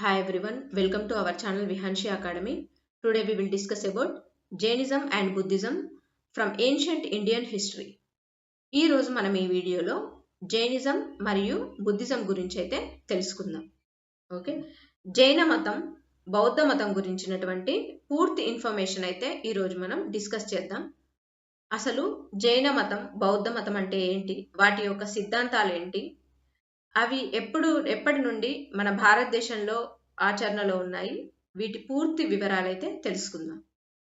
Hi everyone, welcome to our channel Vihanshi Academy. Today we will discuss about Jainism and Buddhism from ancient Indian history. ఈ రోజు మనం ఈ వీడియోలో Jainism మరియు Buddhism గురించి అయితే తెలుసుకుందాం. ఓకే, జైన మతం, బౌద్ధ మతం గురించినటువంటి పూర్తి ఇన్ఫర్మేషన్ అయితే ఈ రోజు మనం డిస్కస్ చేద్దాం. అసలు జైన మతం, బౌద్ధ మతం అంటే ఏంటి, వాటి యొక్క సిద్ధాంతాలు ఏంటి, అవి ఎప్పటి నుండి మన భారతదేశంలో ఆచరణలో ఉన్నాయి, వీటి పూర్తి వివరాలు అయితే తెలుసుకుందాం.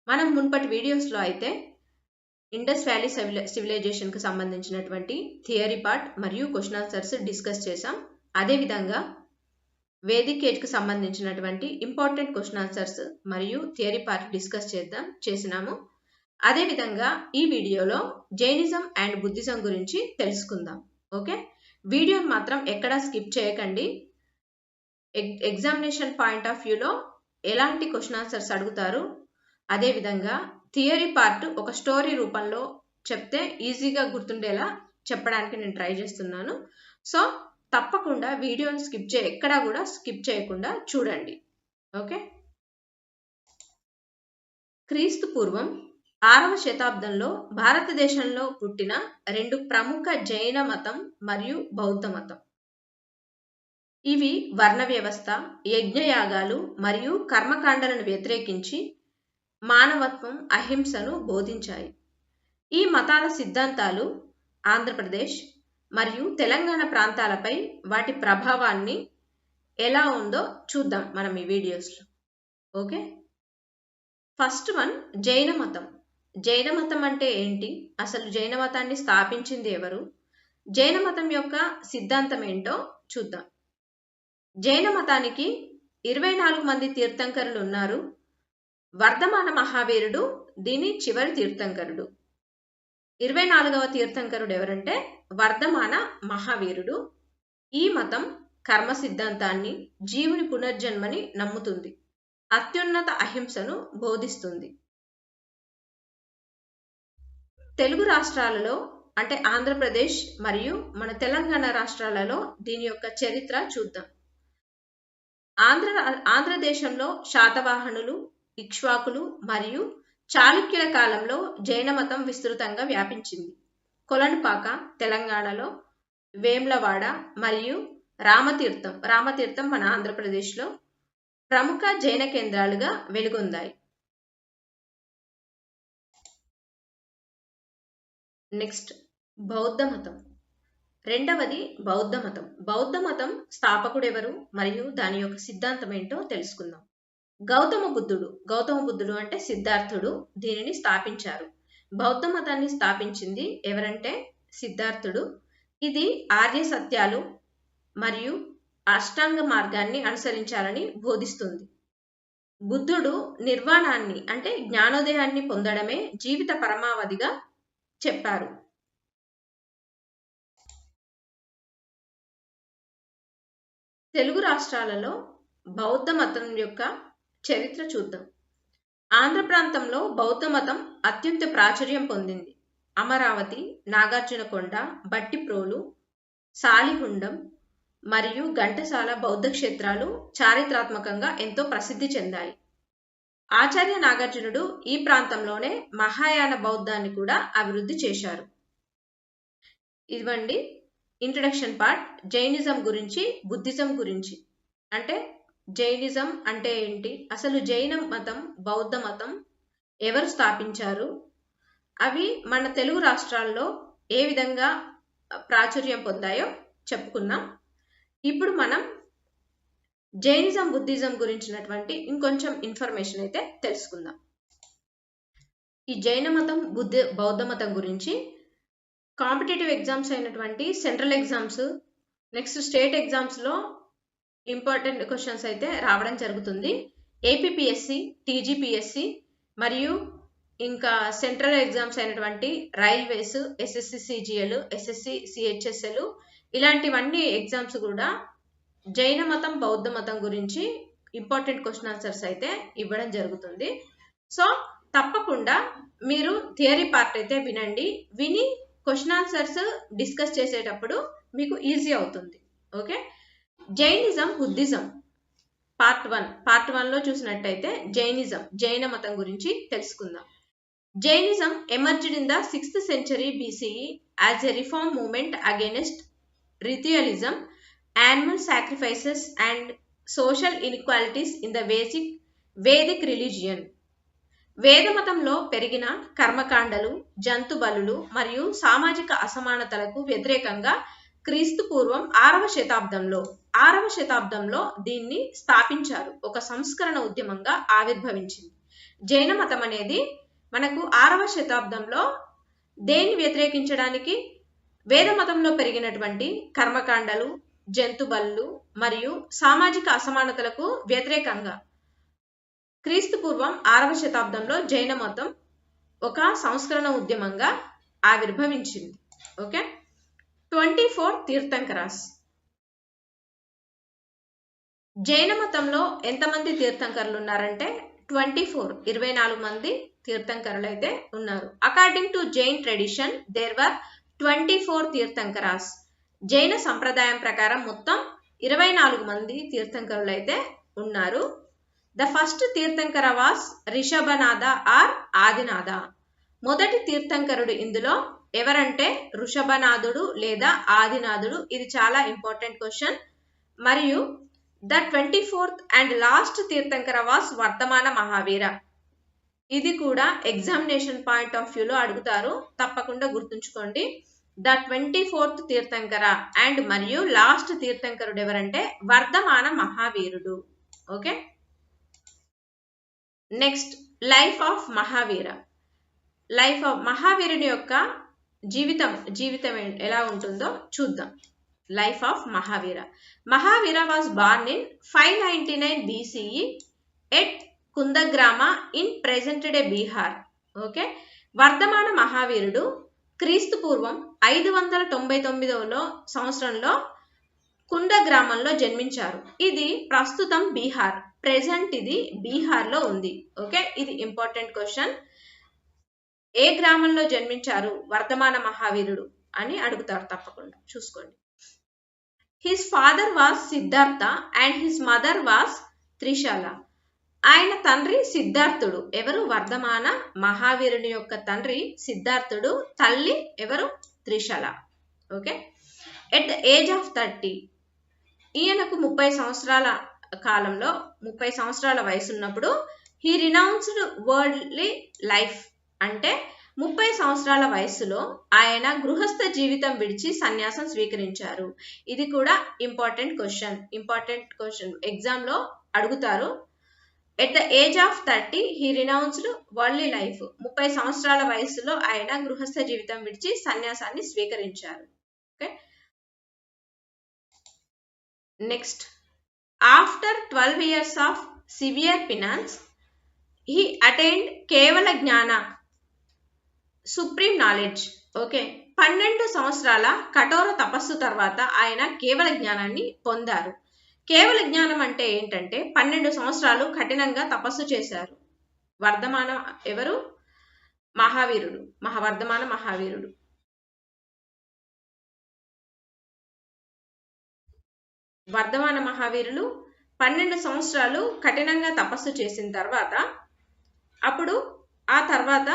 మనం మున్పటి వీడియోస్లో అయితే ఇండస్ వ్యాలీ సివిలైజేషన్కి సంబంధించినటువంటి థియరీ పార్ట్ మరియు క్వశ్చన్ ఆన్సర్స్ డిస్కస్ చేసాం. అదేవిధంగా వేదిక్ ఏజ్కి సంబంధించినటువంటి ఇంపార్టెంట్ క్వశ్చన్ ఆన్సర్స్ మరియు థియరీ పార్ట్ డిస్కస్ చేసినాము. అదేవిధంగా ఈ వీడియోలో జైనిజం అండ్ బుద్ధిజం గురించి తెలుసుకుందాం. ఓకే, వీడియోని మాత్రం ఎక్కడా స్కిప్ చేయకండి. ఎగ్జామినేషన్ పాయింట్ ఆఫ్ వ్యూలో ఎలాంటి క్వశ్చన్ ఆన్సర్స్ అడుగుతారు, అదేవిధంగా థియరీ పార్ట్ ఒక స్టోరీ రూపంలో చెప్తే ఈజీగా గుర్తుండేలా చెప్పడానికి నేను ట్రై చేస్తున్నాను. సో తప్పకుండా వీడియోని ఎక్కడా కూడా స్కిప్ చేయకుండా చూడండి. ఓకే, క్రీస్తు పూర్వం 6వ శతాబ్దంలో భారతదేశంలో పుట్టిన రెండు ప్రముఖ జైన మతం మరియు బౌద్ధ మతం. ఇవి వర్ణ వ్యవస్థ, యజ్ఞయాగాలు మరియు కర్మకాండలను వ్యతిరేకించి మానవత్వం, అహింసను బోధించాయి. ఈ మతాల సిద్ధాంతాలు ఆంధ్రప్రదేశ్ మరియు తెలంగాణ ప్రాంతాలపై వాటి ప్రభావాన్ని ఎలా ఉందో చూద్దాం మనం ఈ వీడియోస్లో. ఓకే, ఫస్ట్ వన్ జైన మతం. జైన మతం అంటే ఏంటి, అసలు జైన మతాన్ని స్థాపించింది ఎవరు, జైన మతం యొక్క సిద్ధాంతం ఏంటో చూద్దాం. జైన మతానికి 24 మంది తీర్థంకరులు ఉన్నారు. వర్ధమాన మహావీరుడు దీని చివరి తీర్థంకరుడు. 24వ తీర్థంకరుడు ఎవరంటే వర్ధమాన మహావీరుడు. ఈ మతం కర్మ సిద్ధాంతాన్ని, జీవుని పునర్జన్మని నమ్ముతుంది, అత్యున్నత అహింసను బోధిస్తుంది. తెలుగు రాష్ట్రాలలో అంటే ఆంధ్రప్రదేశ్ మరియు మన తెలంగాణ రాష్ట్రాలలో దీని యొక్క చరిత్ర చూద్దాం. ఆంధ్రదేశంలో శాతవాహనులు, ఇక్ష్వాకులు మరియు చాళుక్యుల కాలంలో జైన మతం విస్తృతంగా వ్యాపించింది. కొలనుపాక తెలంగాణలో, వేమ్లవాడ మరియు రామతీర్థం మన ఆంధ్రప్రదేశ్లో ప్రముఖ జైన కేంద్రాలుగా వెలుగొందాయి. నెక్స్ట్ బౌద్ధ మతం. రెండవది బౌద్ధ మతం. బౌద్ధ మతం స్థాపకుడు ఎవరు మరియు దాని యొక్క సిద్ధాంతం ఏంటో తెలుసుకుందాం. గౌతమ బుద్ధుడు అంటే సిద్ధార్థుడు దీనిని స్థాపించారు. బౌద్ధ మతాన్ని స్థాపించింది ఎవరంటే సిద్ధార్థుడు. ఇది ఆర్య సత్యాలు మరియు అష్టాంగ మార్గాన్ని అనుసరించాలని బోధిస్తుంది. బుద్ధుడు నిర్వాణాన్ని అంటే జ్ఞానోదయాన్ని పొందడమే జీవిత పరమావధిగా చెప్పారు. తెలుగు రాష్ట్రాలలో బౌద్ధ మతం యొక్క చరిత్ర చూద్దాం. ఆంధ్ర ప్రాంతంలో బౌద్ధ మతం అత్యంత ప్రాచుర్యం పొందింది. అమరావతి, నాగార్జునకొండ, బట్టిప్రోలు, సాలిగుండం మరియు ఘంటసాల బౌద్ధ క్షేత్రాలు చారిత్రాత్మకంగా ఎంతో ప్రసిద్ధి చెందాయి. ఆచార్య నాగార్జునుడు ఈ ప్రాంతంలోనే మహాయాన బౌద్ధాన్ని కూడా అభివృద్ధి చేశారు. ఇవ్వండి ఇంట్రడక్షన్ పార్ట్. జైనిజం గురించి, బుద్ధిజం గురించి. అంటే జైనిజం అంటే ఏంటి, అసలు జైన మతం, బౌద్ధ మతం ఎవరు స్థాపించారు, అవి మన తెలుగు రాష్ట్రాల్లో ఏ విధంగా ప్రాచుర్యం పొందాయో చెప్పుకున్నాం. ఇప్పుడు మనం జైనిజం, బుద్ధిజం గురించినటువంటి ఇంకొంచెం ఇన్ఫర్మేషన్ అయితే తెలుసుకుందాం. ఈ జైన మతం, బౌద్ధ మతం గురించి కాంపిటేటివ్ ఎగ్జామ్స్ అయినటువంటి సెంట్రల్ ఎగ్జామ్స్, నెక్స్ట్ స్టేట్ ఎగ్జామ్స్లో ఇంపార్టెంట్ క్వశ్చన్స్ అయితే రావడం జరుగుతుంది. ఏపీపీఎస్సి, టీజీపీఎస్సి మరియు ఇంకా సెంట్రల్ ఎగ్జామ్స్ అయినటువంటి railways, SSC CGL, SSC CHSL ఇలాంటివన్నీ ఎగ్జామ్స్ కూడా జైన మతం, బౌద్ధ మతం గురించి ఇంపార్టెంట్ క్వశ్చన్ ఆన్సర్స్ అయితే ఇవ్వడం జరుగుతుంది. సో తప్పకుండా మీరు థియరీ పార్ట్ అయితే వినండి. విని క్వశ్చన్ ఆన్సర్స్ డిస్కస్ చేసేటప్పుడు మీకు ఈజీ అవుతుంది. ఓకే, జైనిజం, బుద్ధిజం పార్ట్ 1 లో చూసినట్టయితే జైన మతం గురించి తెలుసుకుందాం. Jainism emerged in the 6th century BCE as a reform movement against ritualism, animal sacrifices and social inequalities in the Vedic religion. వేదమతంలో పెరిగిన కర్మకాండలు, జంతు బలులు మరియు సామాజిక అసమానతలకు వ్యతిరేకంగా క్రీస్తు పూర్వం 6వ శతాబ్దంలో దీన్ని స్థాపించారు. ఒక సంస్కరణ ఉద్యమంగా ఆవిర్భవించింది. జైన మతం అనేది మనకు 6వ శతాబ్దంలో దేన్ని వ్యతిరేకించడానికి, వేద మతంలో పెరిగినటువంటి కర్మకాండలు, జంతు బలులు మరియు సామాజిక అసమానతలకు వ్యతిరేకంగా క్రీస్తు పూర్వం 6వ శతాబ్దంలో జైన మతం ఒక సంస్కరణ ఉద్యమంగా ఆవిర్భవించింది. ఓకే, 24 తీర్థంకరాస్. జైన మతంలో ఎంతమంది తీర్థంకరులు ఉన్నారంటే 24 మంది తీర్థంకరులు అయితే ఉన్నారు. According to Jain tradition there were 24 tirthankaras. జైన సంప్రదాయం ప్రకారం మొత్తం 24 మంది తీర్థంకరులు అయితే ఉన్నారు. The first tirthankara was Rishabhanatha or Adinatha. మొదటి తీర్థంకరుడు ఇందులో ఎవరంటే ఋషభనాథుడు లేదా ఆదినాథుడు. ఇది చాలా ఇంపార్టెంట్ క్వశ్చన్. మరియు the 24th and last tirthankara was Vardhamana Mahavira. ఇది కూడా ఎగ్జామినేషన్ పాయింట్ ఆఫ్ వ్యూలో అడుగుతారు, తప్పకుండా గుర్తుంచుకోండి. ద 24th తీర్థంకర అండ్ మరియు లాస్ట్ తీర్థంకరుడు ఎవరంటే వర్ధమాన మహావీరుడు. Okay, next life of Mahavira. Life of మహావీరుని యొక్క జీవితం ఎలా ఉంటుందో చూద్దాం. Life of Mahavira. Mahavira was born in 599 BCE at Kundagrama in present day Bihar. Okay, Vardhamana మహావీరుడు క్రీస్తు పూర్వం 599వ సంవత్సరంలో కుండ గ్రామంలో జన్మించారు. ఇది ప్రస్తుతం బీహార్, ప్రెజెంట్ ఇది బీహార్లో ఉంది. ఓకే, ఇది ఇంపార్టెంట్ క్వశ్చన్. ఏ గ్రామంలో జన్మించారు వర్ధమాన మహావీరుడు అని అడుగుతారు, తప్పకుండా చూసుకోండి. His father was Siddhartha and his mother was Trishala. ఆయన తండ్రి సిద్ధార్థుడు. ఎవరు? వర్ధమాన మహావీరుని యొక్క తండ్రి సిద్ధార్థుడు. తల్లి ఎవరు? Trishala. Okay, at the age of 30 ఈయనకు 30 సంవత్సరాల కాలంలో 30 సంవత్సరాల వయసు ఉన్నప్పుడు హీ రినౌన్స్డ్ వరల్డ్లీ లైఫ్. అంటే 30 సంవత్సరాల వయసులో ఆయన గృహస్థ జీవితం విడిచి సన్యాసం స్వీకరించారు. ఇది కూడా ఇంపార్టెంట్ క్వశ్చన్ ఎగ్జామ్ లో అడుగుతారు. At the age of 30 he renounced worldly life. 30 సంవత్సరాల వయసులో ఆయన గృహస్థ జీవితం విడిచి సన్యాసాన్ని స్వీకరించారు. Okay, next after 12 years of severe penance he attained kevala jnana supreme knowledge. Okay, 12 సంవత్సరాల కఠోర తపస్సు తర్వాత ఆయన కేవల జ్ఞానాన్ని పొందారు. కేవల జ్ఞానం అంటే ఏంటంటే 12 సంవత్సరాలు కఠినంగా తపస్సు చేశారు. వర్ధమాన ఎవరు? మహావీరుడు, వర్ధమాన మహావీరుడు. వర్ధమాన మహావీరులు 12 సంవత్సరాలు కఠినంగా తపస్సు చేసిన తర్వాత ఆ తర్వాత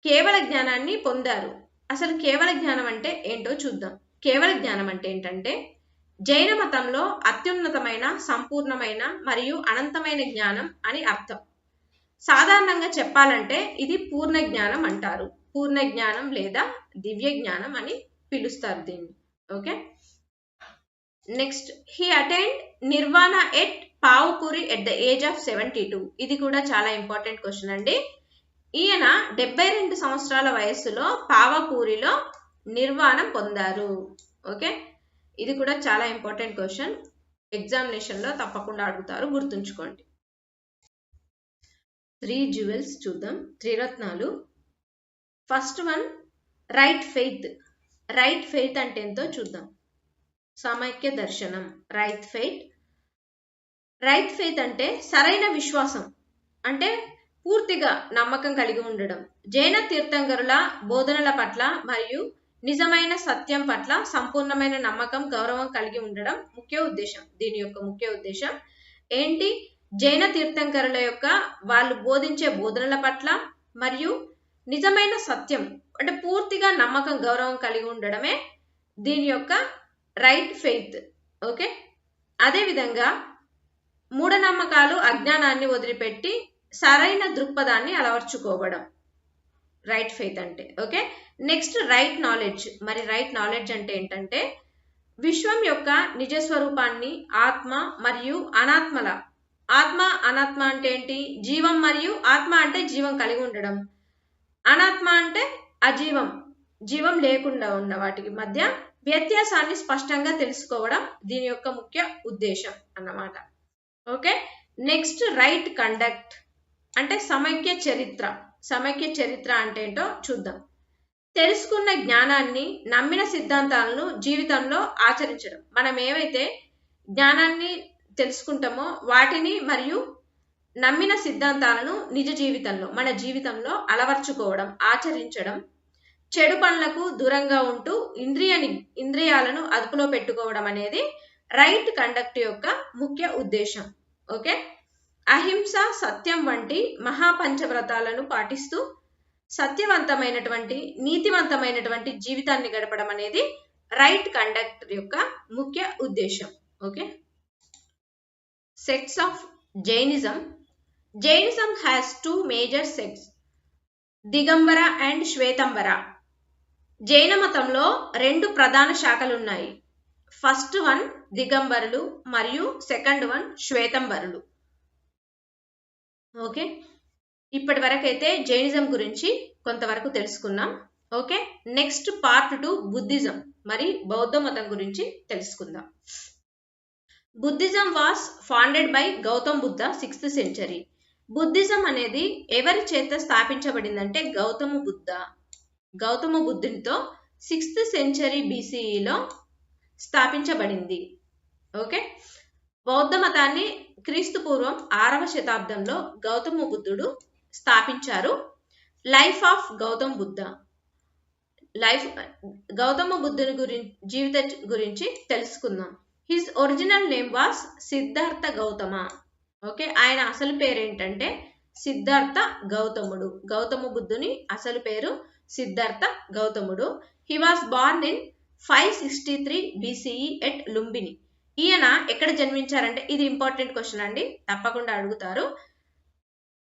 కేవల జ్ఞానాన్ని పొందారు. అసలు కేవల జ్ఞానం అంటే ఏంటో చూద్దాం. కేవల జ్ఞానం అంటే ఏంటంటే జైన మతంలో అత్యున్నతమైన, సంపూర్ణమైన మరియు అనంతమైన జ్ఞానం అని అర్థం. సాధారణంగా చెప్పాలంటే ఇది పూర్ణ జ్ఞానం అంటారు. పూర్ణ జ్ఞానం లేదా దివ్య జ్ఞానం అని పిలుస్తారు దీన్ని. Okay, next he attained nirvana at Pavapuri at the age of 72. ఇది కూడా చాలా ఇంపార్టెంట్ క్వశ్చన్ అండి. ఈయన 72 సంవత్సరాల వయస్సులో పావపూరిలో నిర్వాణం పొందారు. ఓకే, ఇది కూడా చాలా ఇంపార్టెంట్ క్వశ్చన్, ఎగ్జామినేషన్ లో తప్పకుండా అడుగుతారు, గుర్తుంచుకోండి. 3 jewels చూద్దాం, 3 రత్నాలు. First one right faith. Right faith అంటే ఎంతో చూద్దాం. సమైక్య దర్శనం. రైట్ ఫెయిత్ అంటే సరైన విశ్వాసం, అంటే పూర్తిగా నమ్మకం కలిగి ఉండడం. జైన తీర్థంకరుల బోధనల పట్ల మరియు నిజమైన సత్యం పట్ల సంపూర్ణమైన నమ్మకం, గౌరవం కలిగి ఉండడం ముఖ్య ఉద్దేశం. దీని యొక్క ముఖ్య ఉద్దేశం ఏంటి? జైన తీర్థంకరుల యొక్క వాళ్ళు బోధించే బోధనల పట్ల మరియు నిజమైన సత్యం అంటే పూర్తిగా నమ్మకం, గౌరవం కలిగి ఉండడమే దీని యొక్క రైట్ ఫెయిత్. ఓకే, అదేవిధంగా మూఢనమ్మకాలు, అజ్ఞానాన్ని వదిలిపెట్టి సరైన దృక్పథాన్ని అలవర్చుకోవడం రైట్ ఫెయిత్ అంటే. Okay, next right knowledge. మరి రైట్ నాలెడ్జ్ అంటే ఏంటంటే విశ్వం యొక్క నిజస్వరూపాన్ని, ఆత్మ మరియు అనాత్మల, ఆత్మ అనాత్మ అంటే ఏంటి? జీవం మరియు ఆత్మ అంటే జీవం కలిగి ఉండడం, అనాత్మ అంటే అజీవం, జీవం లేకుండా ఉన్న వాటికి మధ్య వ్యత్యాసాన్ని స్పష్టంగా తెలుసుకోవడం దీని యొక్క ముఖ్య ఉద్దేశం అన్నమాట. ఓకే, నెక్స్ట్ రైట్ కండక్ట్ అంటే సమైక్య చరిత్ర. సమైక్య చరిత్ర అంటే ఏంటో చూద్దాం. తెలుసుకున్న జ్ఞానాన్ని, నమ్మిన సిద్ధాంతాలను జీవితంలో ఆచరించడం. మనం ఏవైతే జ్ఞానాన్ని తెలుసుకుంటామో వాటిని మరియు నమ్మిన సిద్ధాంతాలను నిజ జీవితంలో, మన జీవితంలో అలవర్చుకోవడం, ఆచరించడం. చెడు పనులకు దూరంగా ఉంటూ ఇంద్రియాలను అదుపులో పెట్టుకోవడం అనేది రైట్ కండక్ట్ యొక్క ముఖ్య ఉద్దేశం. ఓకే, అహింస, సత్యం వంటి మహాపంచవ్రతాలను పాటిస్తూ సత్యవంతమైనటువంటి, నీతివంతమైనటువంటి జీవితాన్ని గడపడం అనేది రైట్ కండక్ట్ యొక్క ముఖ్య ఉద్దేశం. Okay, sects of Jainism. Jainism has 2 major sects, Digambara and Shvetambara. జైన మతంలో 2 ప్రధాన శాఖలు ఉన్నాయి. ఫస్ట్ వన్ దిగంబరులు మరియు సెకండ్ వన్ శ్వేతంబరులు. ఓకే, ఇప్పటి వరకు అయితే జైనిజం గురించి కొంతవరకు తెలుసుకున్నాం. ఓకే, నెక్స్ట్ పార్ట్ 2 బుద్ధిజం మరి బౌద్ధ మతం గురించి తెలుసుకుందాం. Buddhism was founded by Gautam Buddha 6th century. Buddhism అనేది ఎవరి చేత స్థాపించబడిందంటే గౌతమ బుద్ధునితో 6th century BCEలో స్థాపించబడింది. ఓకే, బౌద్ధ మతాన్ని క్రీస్తు పూర్వం 6వ శతాబ్దంలో గౌతమ బుద్ధుడు స్థాపించారు. Life of Gautam Buddha. గౌతమ బుద్ధుని జీవిత గురించి తెలుసుకుందాం. His original name was Siddhartha Gautama. Okay, ఆయన అసలు పేరు ఏంటంటే సిద్ధార్థ గౌతముడు. గౌతమ బుద్ధుని అసలు పేరు సిద్ధార్థ గౌతముడు. He was born in 563 BCE at Lumbini. ఈయన ఎక్కడ జన్మించారంటే, ఇది ఇంపార్టెంట్ క్వశ్చన్ అండి, తప్పకుండా అడుగుతారు.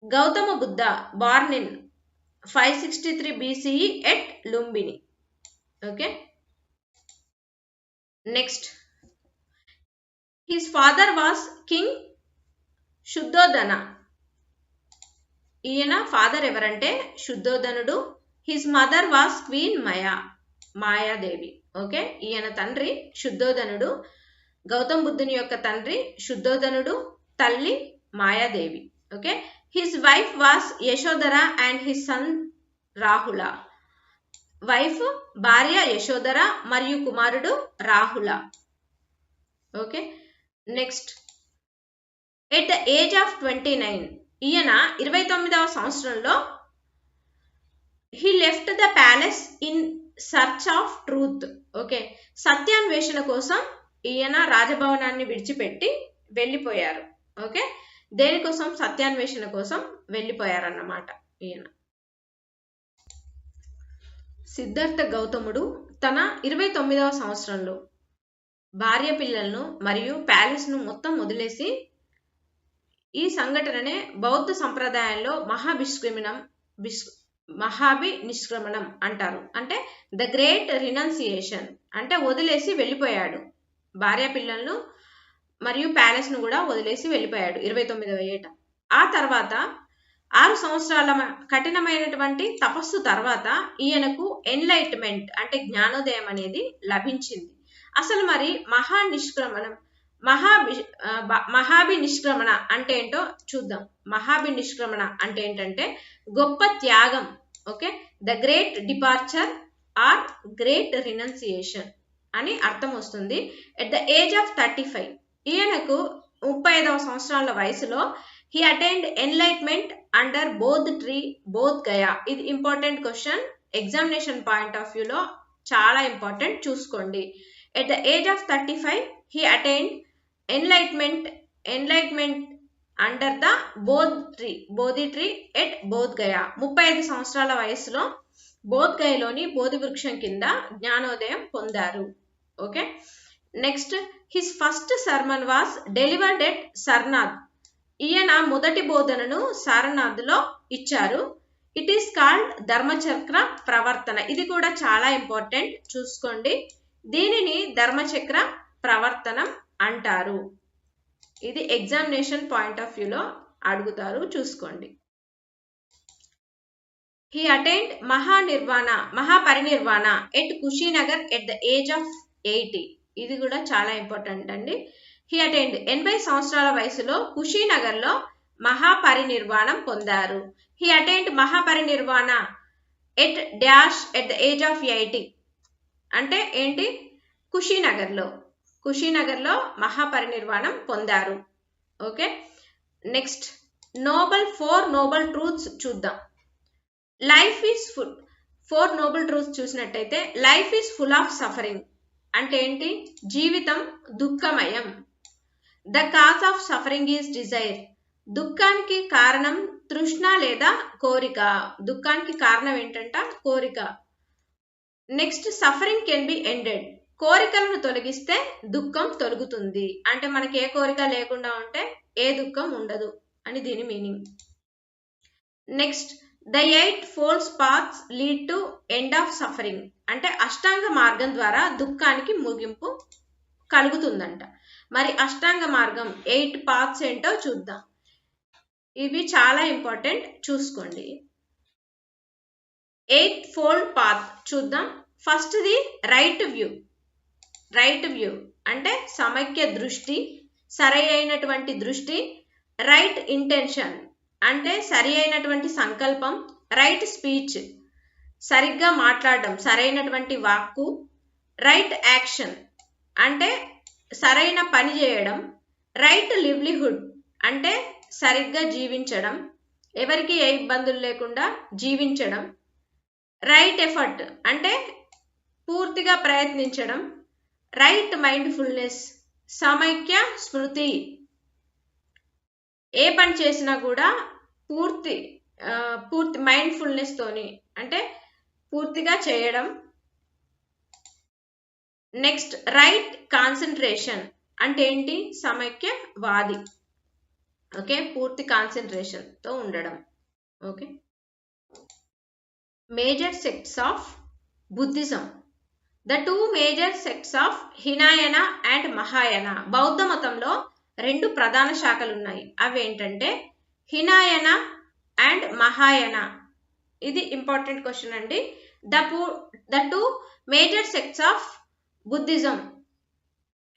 Gautama Buddha born in 563 BCE at Lumbini. Okay, next his father was king Shuddhodana. ఈయన ఫాదర్ ఎవరంటే శుద్ధోదనుడు. His mother was queen Mayadevi. Okay, ఈయన తండ్రి శుద్ధోదనుడు. గౌతమ్ బుద్ధుని యొక్క తండ్రి శుద్ధోదనుడు, తల్లి Mayadevi. Okay, his wife was Yashodhara and his son Rahula. Wife భార్య యశోధర మరియు కుమారుడు రాహుల. Okay, next at the age of 29 ఈయన 29వ సంవత్సరంలో he left the palace in search of truth. Okay, సత్యాన్వేషణ కోసం ఈయన రాజభవనాన్ని విడిచిపెట్టి వెళ్ళిపోయారు. ఓకే, దేనికోసం? సత్యాన్వేషణ కోసం వెళ్ళిపోయారన్నమాట ఈయన. సిద్ధార్థ గౌతముడు తన 29వ సంవత్సరంలో భార్య పిల్లలను మరియు ప్యాలెస్ను మొత్తం వదిలేసి, ఈ సంఘటననే బౌద్ధ సంప్రదాయంలో మహాభినిష్క్రమణం అంటారు. అంటే ద గ్రేట్ రినౌన్సియేషన్, అంటే వదిలేసి వెళ్ళిపోయాడు. భార్య పిల్లలను మరియు ప్యాలెస్ను కూడా వదిలేసి వెళ్ళిపోయాడు 29వ ఏట. ఆ తర్వాత 6 సంవత్సరాల కఠినమైనటువంటి తపస్సు తర్వాత ఈయనకు ఎన్లైట్మెంట్ అంటే జ్ఞానోదయం అనేది లభించింది. అసలు మరి మహాభినిష్క్రమణ అంటే ఏంటో చూద్దాం. మహాభినిష్క్రమణ అంటే ఏంటంటే గొప్ప త్యాగం. Okay, the great departure or great renunciation అని అర్థం వస్తుంది. ఎట్ ద ఏజ్ ఆఫ్ 35 ఈయనకు 35వ సంవత్సరాల వయసులో he attained enlightenment under Bodh tree, Bodh Gaya. ఇది important question, examination point of వ్యూలో చాలా ఇంపార్టెంట్, చూసుకోండి. At the age of 35 he attained enlightenment under the Bodhi tree at Bodh Gaya. 35 సంవత్సరాల వయసులో బోధ్ గయలోని బోధి వృక్షం కింద జ్ఞానోదయం పొందారు. Okay, next his first sermon was delivered at Sarnath. ఈయన మొదటి బోధనను సారనాథ్ లో ఇచ్చారు. ఇట్ ఈస్ కాల్డ్ ధర్మచక్ర ప్రవర్తన. ఇది కూడా చాలా ఇంపార్టెంట్, చూసుకోండి. దీనిని ధర్మచక్ర ప్రవర్తనం అంటారు. ఇది ఎగ్జామినేషన్ పాయింట్ ఆఫ్ వ్యూలో అడుగుతారు, చూసుకోండి. He attained mahaparinirvana at Kushinagar at the age of 80. ఇది కూడా చాలా ఇంపార్టెంట్ అండి. హీ అటైన్డ్ 80 సంవత్సరాల వయసులో కుషీనగర్ లో మహాపరినిర్వాణం పొందారు. He attained mahaparinirvana at dash at the age of 80. అంటే ఏంటి? కుషీనగర్లో మహాపరినిర్వాణం పొందారు. ఓకే, నెక్స్ట్ 4 నోబెల్ ట్రూత్స్ చూద్దాం. Life is full. 4 noble truths చూసినట్టయితే life is full of suffering అంటే ఏంటి? జీవితం దుఃఖమయం. The cause of suffering is desire. దుఃఖానికి కారణం తృష్ణ లేదా కోరిక. దుఃఖానికి కారణం ఏంటంట? కోరిక. Next suffering can be ended. కోరికలను తొలగిస్తే దుఃఖం తొలగుతుంది. అంటే మనకి ఏ కోరిక లేకుండా ఉంటే ఏ దుఃఖం ఉండదు అని దీని meaning. Next the 8 folds paths lead to end of suffering. అంటే అష్టాంగ మార్గం ద్వారా దుఃఖానికి ముగింపు కలుగుతుందంట. మరి అష్టాంగ మార్గం 8 పాత్స్ ఏంటో చూద్దాం. ఇవి చాలా ఇంపార్టెంట్, చూసుకోండి. 8 ఫోల్డ్ పాత్ చూద్దాం. ఫస్ట్ ది రైట్ వ్యూ అంటే సమైక్య దృష్టి, సరి అయినటువంటి దృష్టి. రైట్ ఇంటెన్షన్ అంటే సరి అయినటువంటి సంకల్పం. రైట్ స్పీచ్ సరిగ్గా మాట్లాడడం, సరైనటువంటి వాక్కు. రైట్ యాక్షన్ అంటే సరైన పని చేయడం. రైట్ లివ్లీహుడ్ అంటే సరిగ్గా జీవించడం, ఎవరికి ఏ ఇబ్బందులు లేకుండా జీవించడం. రైట్ ఎఫర్ట్ అంటే పూర్తిగా ప్రయత్నించడం. రైట్ మైండ్ఫుల్నెస్ సమైక్య స్మృతి, ఏ పని చేసినా కూడా పూర్తి మైండ్ఫుల్నెస్ తోని అంటే పూర్తిగా చేయడం. నెక్స్ట్ రైట్ కాన్సన్ట్రేషన్ అంటే ఏంటి? సమైక్యవాది. ఓకే, పూర్తి కాన్సన్ట్రేషన్ తో ఉండడం. Okay, major sects of Buddhism. The 2 major sects of Hinayana and Mahayana. బౌద్ధ మతంలో 2 ప్రధాన శాఖలు ఉన్నాయి. అవి ఏంటంటే హినాయన అండ్ మహాయన. ఇది ఇంపార్టెంట్ క్వశ్చన్ అండి. The 2 major sects of Buddhism,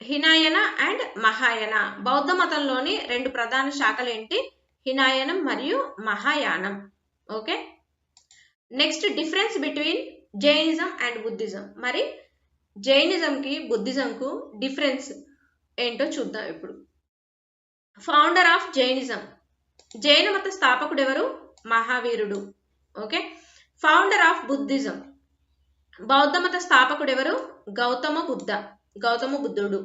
Hinayana and Mahayana. బౌద్ధ మతంలోని 2 ప్రధాన శాఖలు ఏంటి? హినాయనం మరియు మహాయానం. Okay, next difference between Jainism and Buddhism. మరి జైనిజంకి బుద్ధిజంకు డిఫరెన్స్ ఏంటో చూద్దాం ఇప్పుడు. Founder of Jainism. జైన మత స్థాపకుడు ఎవరు? మహావీరుడు. Okay, founder of Buddhism. బౌద్ధ మత స్థాపకుడు ఎవరు? గౌతమ బుద్ధుడు.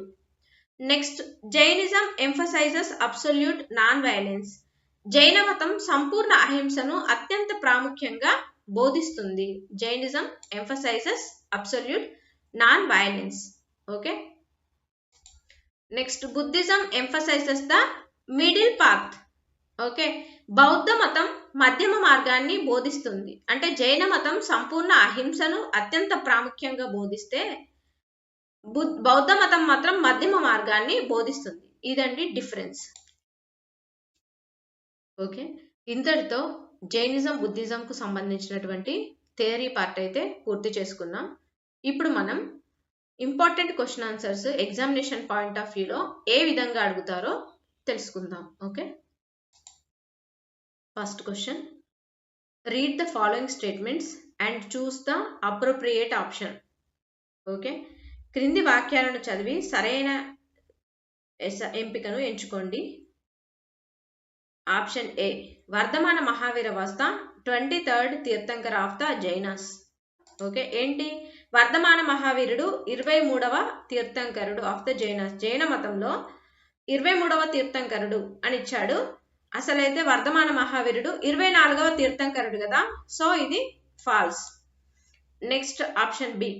Next Jainism emphasizes absolute non violence. జైన మతం సంపూర్ణ అహింసను అత్యంత ప్రాముఖ్యంగా బోధిస్తుంది. Jainism emphasizes absolute non violence. Okay, next Buddhism emphasizes the middle path. Okay, బౌద్ధ మతం మధ్యమ మార్గాన్ని బోధిస్తుంది. అంటే జైన మతం సంపూర్ణ అహింసను అత్యంత ప్రాముఖ్యంగా బోధిస్తే బౌద్ధ మతం మాత్రం మధ్యమ మార్గాన్ని బోధిస్తుంది. ఇదండి డిఫరెన్స్. ఓకే, ఇంతటితో జైనిజం బుద్ధిజంకు సంబంధించినటువంటి థియరీ పార్ట్ అయితే పూర్తి చేసుకున్నాం. ఇప్పుడు మనం important question answers examination point of వ్యూలో ఏ విధంగా అడుగుతారో తెలుసుకుందాం. Okay, first question, read the following statements and choose the appropriate option. Okay, క్రింది వాక్యాలను చదివి సరైన ఎంపికను ఎంచుకోండి. Option A, Vardhamana Mahavira was the 23rd tirthankar of the Jainas. Okay, ఏంటి? వర్ధమాన మహావీరుడు 23వ తీర్థంకరుడు ఆఫ్ ద జైనస్. జైన మతంలో 23వ తీర్థంకరుడు అని ఇచ్చాడు. అసలైతే వర్ధమాన మహావీరుడు 24వ తీర్థంకరుడు కదా, సో ఇది false. Next option B,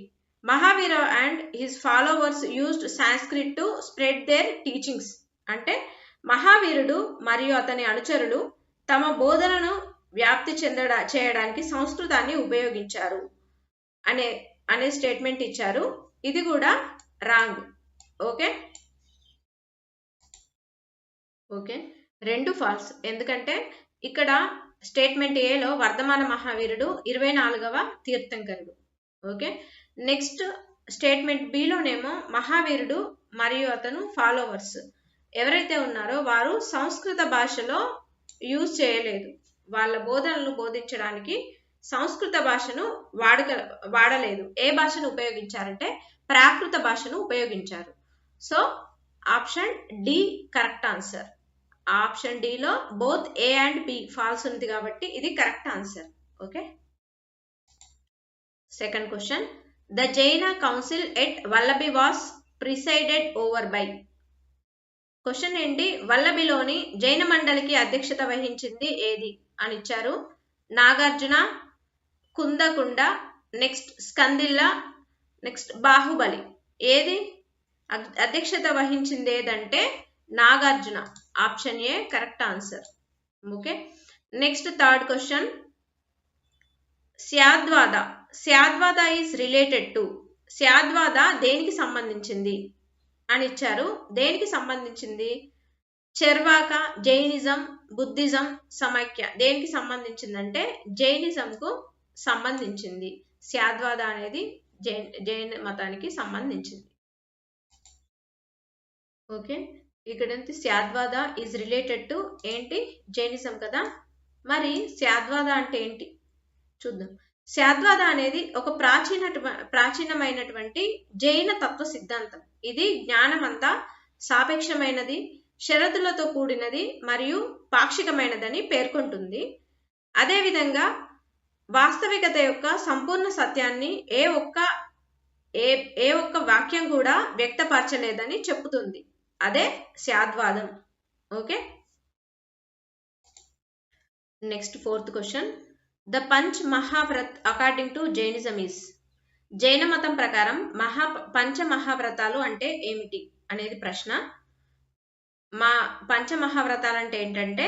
Mahavira and his followers used Sanskrit to spread their teachings. అంటే మహావీరుడు మరియు అతని అనుచరులు తమ బోధనను వ్యాప్తి చేయడానికి సంస్కృతాన్ని ఉపయోగించారు అనే స్టేట్మెంట్ ఇచ్చారు. ఇది కూడా రాంగ్. ఓకే, రెండు ఫాల్స్. ఎందుకంటే ఇక్కడ స్టేట్మెంట్ ఏలో వర్ధమాన మహావీరుడు 24వ తీర్థంకరుడు. ఓకే, నెక్స్ట్ స్టేట్మెంట్ బిలోనేమో మహావీరుడు మరియు అతను ఫాలోవర్స్ ఎవరైతే ఉన్నారో వారు సంస్కృత భాషలో యూజ్ చేయలేదు. వాళ్ళ బోధనలు బోధించడానికి సంస్కృత భాషను వాడలేదు. ఏ భాషను ఉపయోగించారంటే ప్రాకృత భాషను ఉపయోగించారు. So option D correct answer. Option డిలో both A and B false ఉంది కాబట్టి ఇది correct answer. Okay, second question, the Jaina council at Valabhi was presided over by. Question ఏంటి, వల్లభిలోని జైన మండలికి అధ్యక్షత వహించింది ఏది అని ఇచ్చారు. Nagarjuna, Kundakunda, next Skandila, next Bahubali. ఏది అధ్యక్షత వహించింది ఏదంటే Nagarjuna. Option A correct answer. Okay, next third question, Syadvada. Syadvada is related to. స్యాద్వాద దేనికి సంబంధించింది అని ఇచ్చారు. దేనికి సంబంధించింది? చర్వాక, జైనిజం, బుద్ధిజం, సమైక్య. దేనికి సంబంధించిందంటే జైనిజంకు సంబంధించింది. స్యాద్వాద అనేది జైన మతానికి సంబంధించింది. ఓకే, ఇక్కడ స్యాద్వాద ఈజ్ రిలేటెడ్ టు ఏంటి? జైనిజం కదా. మరి స్యాద్వాద అంటే ఏంటి చూద్దాం. స్యాద్వాద అనేది ఒక ప్రాచీనమైనటువంటి జైన తత్వ సిద్ధాంతం. ఇది జ్ఞానమంతా సాపేక్షమైనది, షరతులతో కూడినది మరియు పాక్షికమైనదని పేర్కొంటుంది. అదేవిధంగా వాస్తవికత యొక్క సంపూర్ణ సత్యాన్ని ఏ ఒక్క వాక్యం కూడా వ్యక్తపరచలేదని చెప్పుతుంది. అదే స్యాద్వాదం. Okay, next fourth question, the panch mahavrat according to Jainism is. జైన మతం ప్రకారం పంచ మహావ్రతాలు అంటే ఏమిటి అనేది ప్రశ్న. పంచ మహావ్రతాలు అంటే ఏంటంటే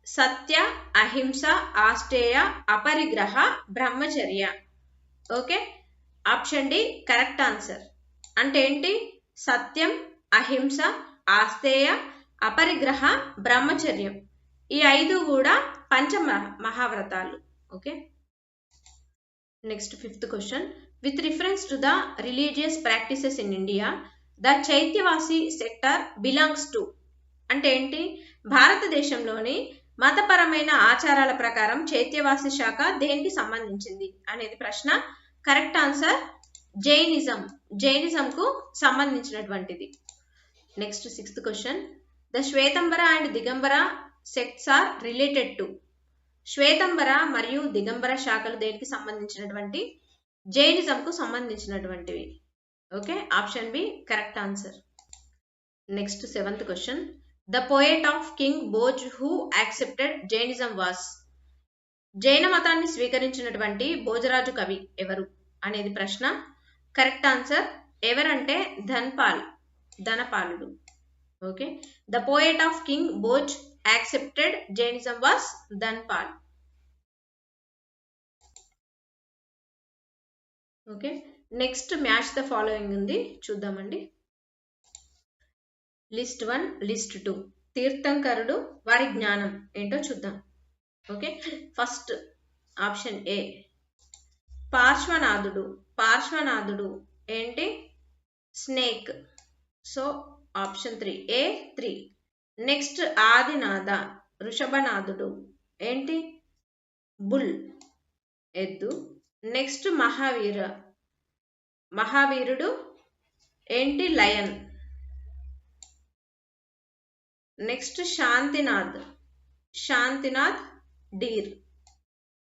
సత్య, అహింస, ఆస్తేయ, అపరిగ్రహ, బ్రహ్మచర్య. Okay, option D correct answer. అంటే ఏంటి? సత్యం, అహింస, ఆస్తేయ, అపరిగ్రహ, బ్రహ్మచర్యం. ఈ 5 కూడా పంచ మహావ్రతాలు. Okay, next fifth question, with reference to the religious practices in India the Chaityavasi sector belongs to. అంటే ఏంటి? భారతదేశంలోని మతపరమైన ఆచారాల ప్రకారం చైత్యవాసి శాఖ దేనికి సంబంధించింది అనేది ప్రశ్న. కరెక్ట్ ఆన్సర్ జైనిజంకు సంబంధించినటువంటిది. Next sixth question, the Shvetambara and Digambara sects are related to. Shvetambara మరియు దిగంబర శాఖలు దేనికి సంబంధించినటువంటి? జైనిజంకు సంబంధించినటువంటివి. Okay, option B correct answer. Next seventh question, the poet of king Bhoj who accepted Jainism was. జైన మతాన్ని స్వీకరించినటువంటి భోజరాజు కవి ఎవరు అనేది ప్రశ్న. కరెక్ట్ ఆన్సర్ ఎవరంటే ధనపాలుడు. Okay, the poet of king Bhoj accepted Jainism was Dhanpal. Okay, next match the following ఉంది, చూద్దామండి. List 1, list 2. తీర్థంకరుడు, వారి జ్ఞానం ఏంటో చూద్దాం. ఓకే, ఫస్ట్ ఆప్షన్ ఏ పార్శ్వనాథుడు ఏంటి? Snake. So option 3 A 3. Next Adinatha, వృషభనాథుడు ఏంటి? బుల్, ఎద్దు. నెక్స్ట్ మహావీరుడు ఏంటి? Lion. Next Shantinath deer.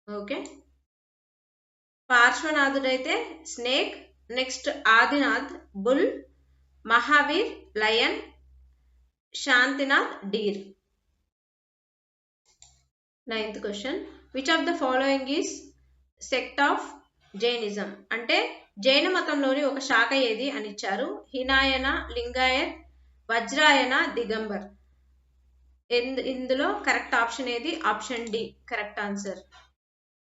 Okay, పార్శ్వనాథుడైతే snake, next Adinath bull, Mahavir lion, Shantinath deer. 9th question which of the following is sect of Jainism అంటే జైన మతంలోని ఒక శాఖ ఏది అని ఇచ్చారు. హినాయన, లింగాయత్, వజ్రాయన, దిగంబర్. ఇందులో కరెక్ట్ ఆప్షన్ ఏది? Option D correct answer.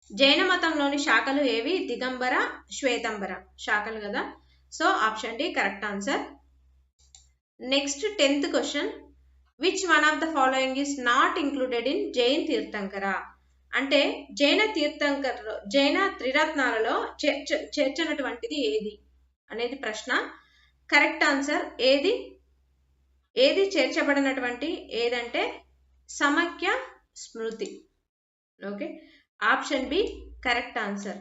జైన మతంలోని శాఖలు ఏవి? దిగంబర, శ్వేతంబర శాఖలు కదా. So option D correct answer. Next 10th question which one of the following is not included in Jain Tirthankara అంటే జైన త్రిరత్నాలలో చేర్చినటువంటిది ఏది అనేది ప్రశ్న. కరెక్ట్ ఆన్సర్ ఏది చేర్చబడినటువంటి ఏదంటే సమైక్య స్మృతి. Okay, option B correct answer.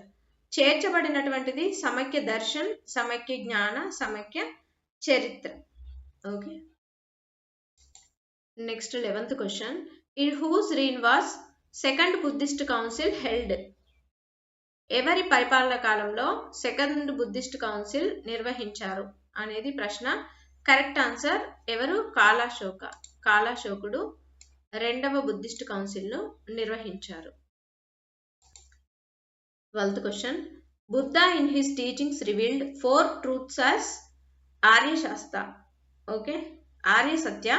చేర్చబడినటువంటిది సమైక్య దర్శన్, సమైక్య జ్ఞాన, సమైక్య చరిత్ర. Okay, next 11th question in whose reign was second Buddhist council held ఎవరి పరిపాలన కాలంలో సెకండ్ బుద్ధిస్ట్ కౌన్సిల్ నిర్వహించారు అనేది ప్రశ్న. కరెక్ట్ ఆన్సర్ ఎవరు? కాలాశోకుడు రెండవ బుద్ధిస్ట్ కౌన్సిల్ ను నిర్వహించారు. 12th question Buddha in his teachings revealed 4 truths as Arya Shastra. Okay, ఆర్య సత్య.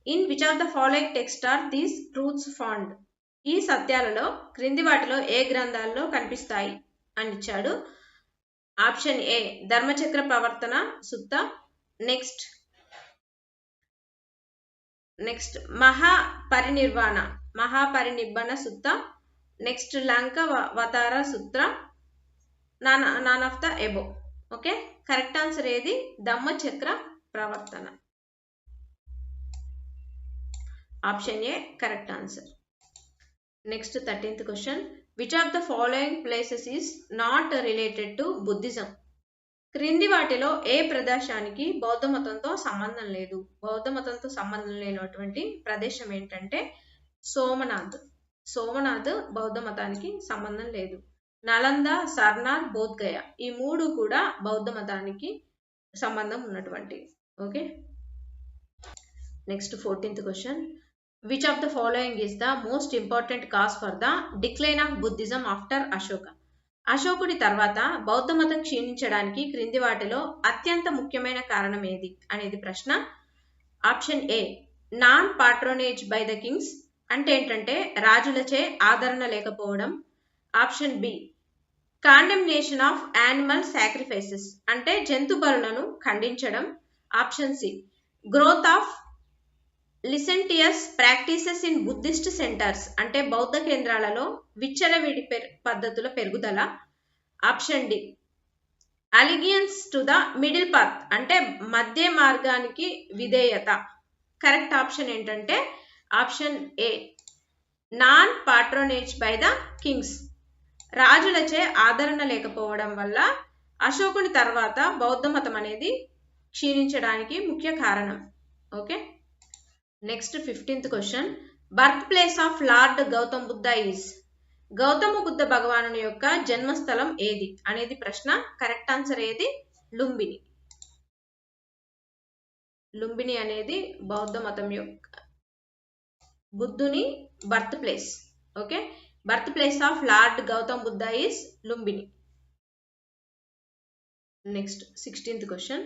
In which of the following text are these truths found ఈ సత్యాలలో క్రింది వాటిలో ఏ గ్రంథాల్లో కనిపిస్తాయి అని ఇచ్చాడు. Option A Dharmachakra Pravartana Sutta, next Mahaparinirvana Sutta, next Lankavatara Sutra, none of the above. Okay, correct answer ఏది? Dhammachakra Pravartana. Option A correct answer. Next 13th question which of the following places is not related to Buddhism క్రింది వాటిలో ఏ ప్రదేశానికి బౌద్ధ మతంతో సంబంధం లేదు? బౌద్ధ మతంతో సంబంధం లేనటువంటి ప్రదేశం ఏంటంటే సోమనాథ్ బౌద్ధ మతానికి సంబంధం లేదు. నలంద, సర్నాథ్, బోధ్గయ ఈ 3 కూడా బౌద్ధ మతానికి సంబంధం ఉన్నటువంటి. Okay, next 14th question which of the following is the most important cause for the decline of Buddhism after Ashoka అశోకుడి తర్వాత బౌద్ధ మతం క్షీణించడానికి క్రింది వాటిలో అత్యంత ముఖ్యమైన కారణం ఏది అనేది ప్రశ్న. Option A non patronage by the kings అంటే ఏంటంటే రాజులచే ఆదరణ లేకపోవడం. Option B condemnation of animal sacrifices అంటే జంతు బలులను ఖండించడం. Option C growth of licentious practices in Buddhist centres అంటే బౌద్ధ కేంద్రాలలో విచ్చలవిడి పద్ధతుల పెరుగుదల. Option D allegiance to the middle path అంటే మధ్య మార్గానికి విధేయత. కరెక్ట్ ఆప్షన్ ఏంటంటే option A non patronage by the kings రాజులచే ఆదరణ లేకపోవడం వల్ల అశోకుని తర్వాత బౌద్ధ మతం అనేది క్షీణించడానికి ముఖ్య కారణం. Okay, next 15th question birth place of lord Gautam Buddha is Gautama Buddha భగవానుని యొక్క జన్మస్థలం ఏది అనేది ప్రశ్న. కరెక్ట్ ఆన్సర్ ఏది? లుంబిని అనేది బౌద్ధ మతం యొక్క బుద్ధుని birth place. Okay, birth place of lord Gautam Buddha is Lumbini. Next 16th question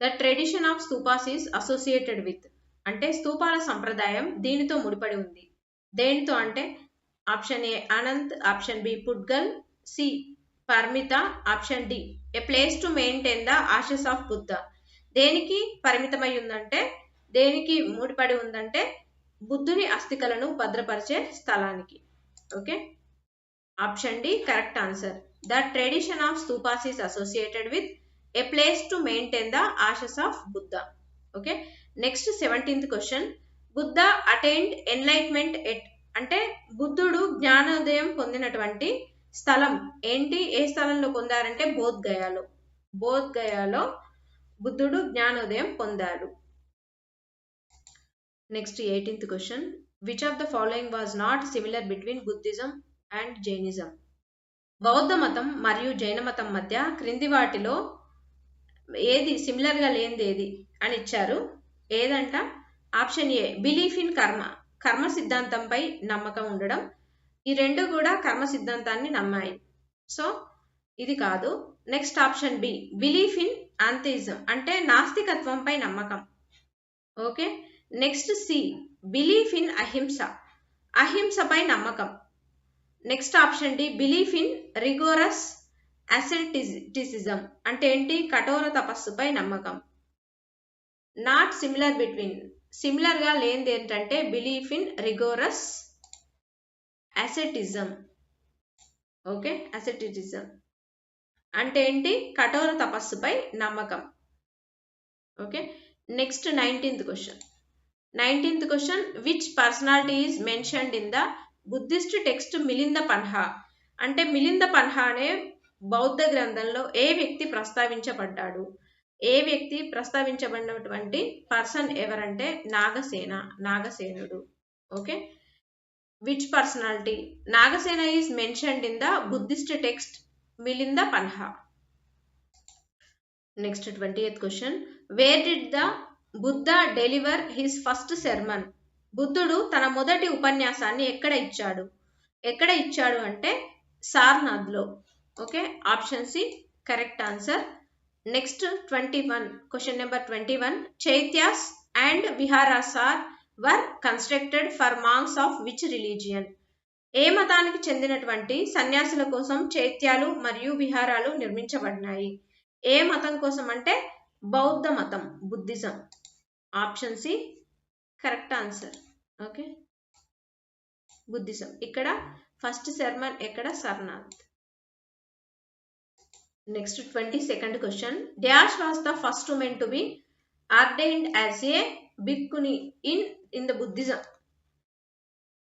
the tradition of stupas is associated with అంటే స్తూపాల సంప్రదాయం దీనితో ముడిపడి ఉంది. దేనితో అంటే option A Anant, option B Pudgal, C Parmita, option D a place to maintain the ashes of Buddha దేనికి పరిమితమై ఉందంటే దేనికి ముడిపడి ఉందంటే బుద్ధుని అస్థికలను భద్రపరిచే స్థలానికి. Okay, option D correct answer. The tradition of stupas is associated with a place to maintain the ashes of Buddha. Okay, next 17th question Buddha attained enlightenment at అంటే బుద్ధుడు జ్ఞానోదయం పొందినటువంటి స్థలం ఏంటి? ఏ స్థలంలో పొందారంటే బోధ్గయాలో బుద్ధుడు జ్ఞానోదయం పొందాడు. Next 18th question which of the following was not similar between Buddhism and Jainism బౌద్ధ మతం మరియు జైన మతం మధ్య క్రింది వాటిలో ఏది సిమిలర్ గా లేనిది ఏది అని ఇచ్చారు. ఏదంట? Option a belief in karma, కర్మ సిద్ధాంతంపై నమ్మకం ఉండడం. ఈ రెండు కూడా కర్మ సిద్ధాంతాన్ని నమ్మాయి, సో ఇది కాదు. Next option B belief in atheism, అంటే నాస్తికత్వంపై నమ్మకం. Okay. Next C belief in ahimsa, అహింసపై నమ్మకం. Next option D belief in rigorous asceticism, అంటే ఏంటి? కఠోర తపస్సుపై నమ్మకం. నాట్ సిమిలర్ బిట్వీన్, సిమిలర్ గా లేనిది ఏంటంటే belief in rigorous asceticism. Okay, asceticism అంటే ఏంటి? కఠోర తపస్సుపై నమ్మకం. Okay. Next 19th question. 19th question, which personality is mentioned in the Buddhist text Milinda Panha, అంటే మిలింద పన్హా అనే బౌద్ధ గ్రంథంలో ఏ వ్యక్తి ప్రస్తావించబడ్డాడు? ఏ వ్యక్తి ప్రస్తావించబడినటువంటి పర్సన్ ఎవరంటే నాగసేన, నాగసేనుడు. Okay. Which personality? Nagasena is mentioned in the Buddhist text Milinda Panha. Next 20th question, where did the Buddha deliver his first sermon, బుద్ధుడు తన మొదటి ఉపన్యాసాన్ని ఎక్కడ ఇచ్చాడు? ఎక్కడ ఇచ్చాడు అంటే సార్నాథ్లో. Okay, option C correct answer. Next 21, question number 21, chaityas and viharas were constructed for monks of which religion, ఏ మతానికి చెందినటువంటి సన్యాసుల కోసం చైత్యాలు మరియు విహారాలు నిర్మించబడినాయి? ఏ మతం కోసం అంటే బౌద్ధ మతం, Buddhism. Option C correct answer. Okay, Buddhism. ఇక్కడ ఫస్ట్ సెర్మన్ ఎక్కడ? Sarnath. Next 22nd question, dash was the first woman to be ordained as a bhikshuni in the Buddhism,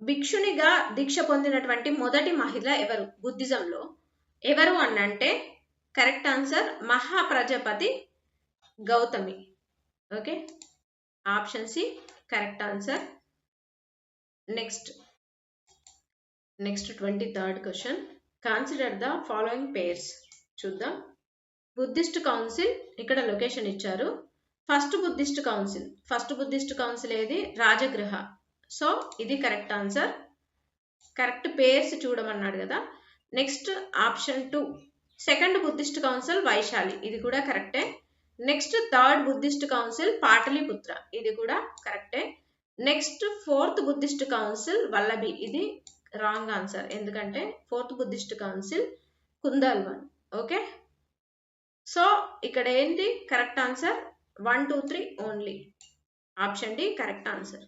భిక్షునిగా దీక్ష పొందినటువంటి మొదటి మహిళ ఎవరు బుద్ధిజంలో? ఎవరు అని అంటే correct answer Mahaprajapati Gautami. Okay, option C correct answer. Next 23rd question, consider the following pairs. చూద్దాం. బుద్ధిస్ట్ కౌన్సిల్, ఇక్కడ లొకేషన్ ఇచ్చారు. ఫస్ట్ బుద్ధిస్ట్ కౌన్సిల్ ఏది? రాజగృహ. సో ఇది కరెక్ట్ ఆన్సర్. కరెక్ట్ పేర్స్ చూడమన్నాడు కదా. Next option 2, second Buddhist council Vaishali, ఇది కూడా కరెక్టే. Next third Buddhist council Pataliputra, ఇది కూడా కరెక్టే. Next fourth Buddhist council Vallabhi, ఇది రాంగ్ ఆన్సర్, ఎందుకంటే fourth Buddhist council Kundalvan. Okay, so ఇక్కడ ఏంటి correct answer? 1, 2, 3 only. Option D correct answer.